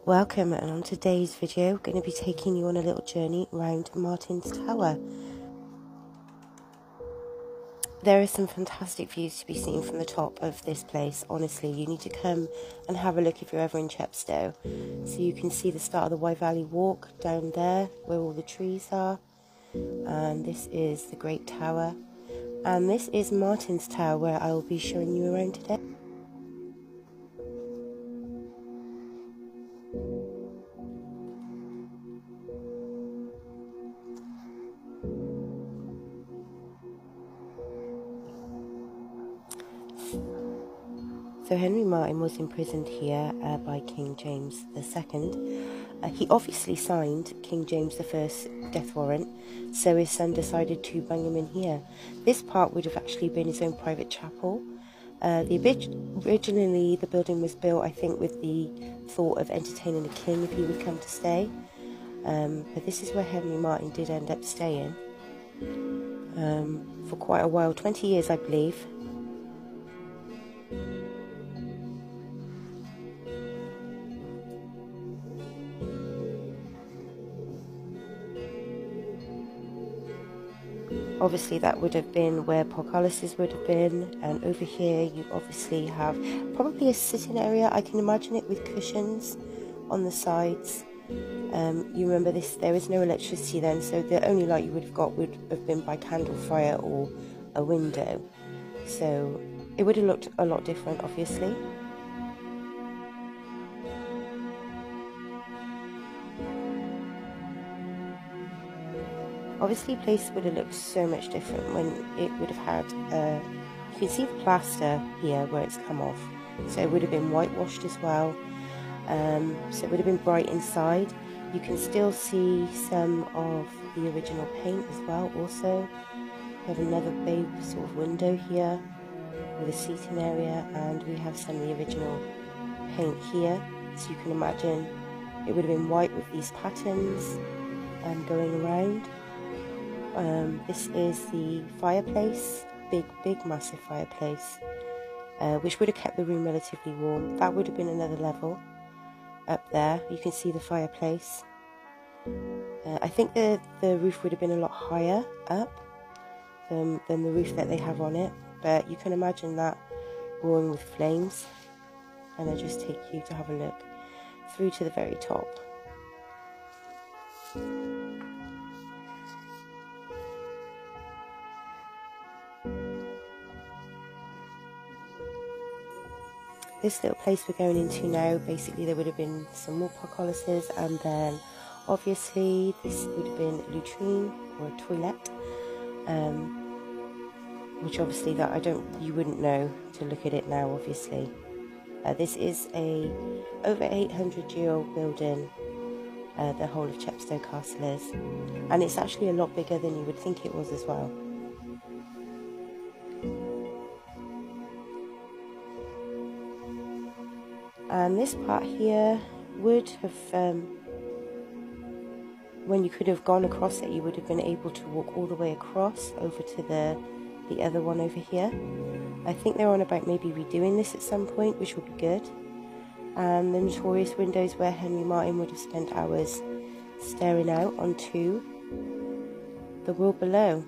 Welcome, and on today's video, I'm going to be taking you on a little journey around Martin's Tower. There are some fantastic views to be seen from the top of this place. Honestly, you need to come and have a look if you're ever in Chepstow. So you can see the start of the Wye Valley Walk down there where all the trees are. And this is the Great Tower. And this is Martin's Tower, where I will be showing you around today. So Henry Martin was imprisoned here by King James II. He obviously signed King James I's death warrant, so his son decided to bung him in here. This part would have actually been his own private chapel. Originally, the building was built, I think, with the thought of entertaining the king if he would come to stay. But this is where Henry Martin did end up staying for quite a while, 20 years, I believe. Obviously that would have been where portcullises would have been, and over here you obviously have probably a sitting area. I can imagine it with cushions on the sides. You remember this, there was no electricity then, so the only light you would have got would have been by candle fire or a window. So it would have looked a lot different, obviously. Obviously, place would have looked so much different when it would have had, you can see the plaster here where it's come off, so it would have been whitewashed as well, so it would have been bright inside. You can still see some of the original paint as well also. We have another bay sort of window here with a seating area, and we have some of the original paint here, so you can imagine it would have been white with these patterns going around. This is the fireplace, big massive fireplace, which would have kept the room relatively warm. That would have been another level up there. You can see the fireplace. I think the roof would have been a lot higher up than the roof that they have on it, but you can imagine that roaring with flames. And I'll just take you to have a look through to the very top. This little place we're going into now, basically there would have been some more portcullises, and then obviously this would have been a latrine or a toilet, which obviously that you wouldn't know to look at it now, obviously. This is a over 800-year-old building, the whole of Chepstow Castle is, and it's actually a lot bigger than you would think it was as well. And this part here would have, when you could have gone across it, you would have been able to walk all the way across over to the other one over here. I think they're on about maybe redoing this at some point, which would be good. And the notorious windows where Henry Martin would have spent hours staring out onto the world below.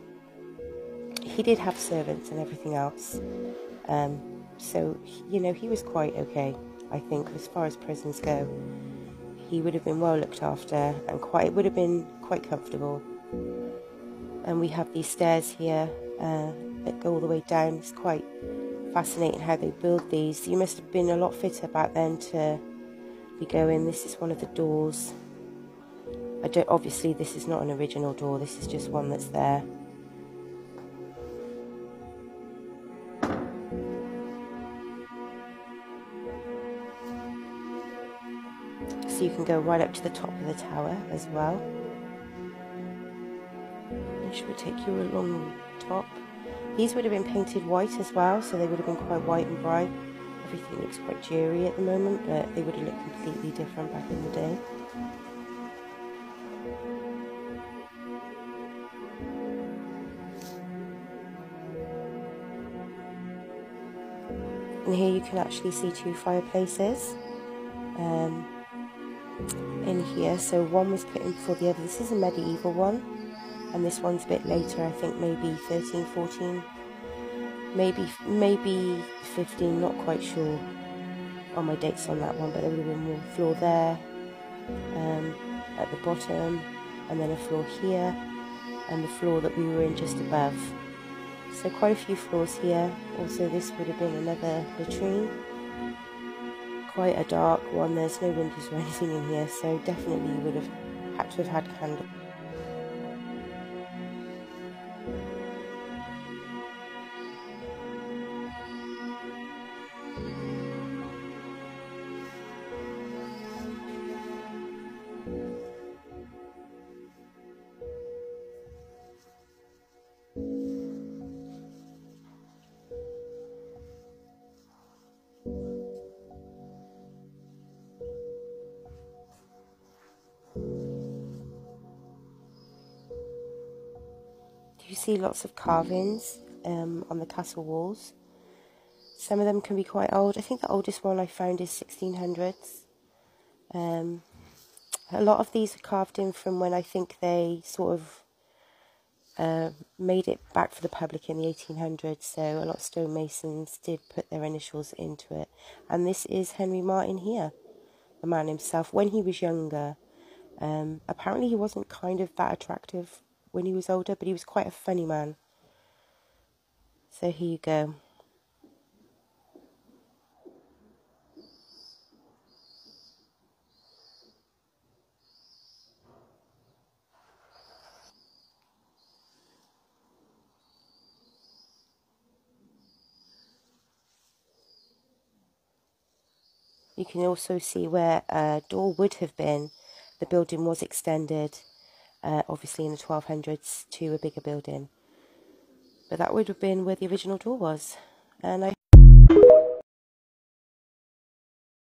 He did have servants and everything else, so, you know, he was quite okay. I think as far as prisons go, he would have been well looked after, and it would have been quite comfortable. And we have these stairs here that go all the way down. It's quite fascinating how they build these. You must have been a lot fitter back then to be going. This is one of the doors. Obviously this is not an original door, this is just one that's there. So you can go right up to the top of the tower as well, which would take you along the top. These would have been painted white as well, so they would have been quite white and bright. Everything looks quite dreary at the moment, but they would have looked completely different back in the day. And here you can actually see two fireplaces. here, so one was put in before the other. This is a medieval one, and this one's a bit later, I think maybe 13, 14, maybe 15, not quite sure on my dates on that one, but there would have been more floor there, at the bottom, and then a floor here, and the floor that we were in just above. So quite a few floors here. Also this would have been another latrine. Quite a dark one, there's no windows or anything in here, so definitely you would have had to have had candles. You see lots of carvings on the castle walls. Some of them can be quite old. I think the oldest one I found is 1600s. A lot of these are carved in from when I think they sort of made it back for the public in the 1800s, so a lot of stonemasons did put their initials into it. And this is Henry Martin here, the man himself, when he was younger. Apparently he wasn't kind of that attractive when he was older, but he was quite a funny man. So here you go. You can also see where a door would have been. The building was extended, obviously in the 1200s, to a bigger building. But that would have been where the original door was. And I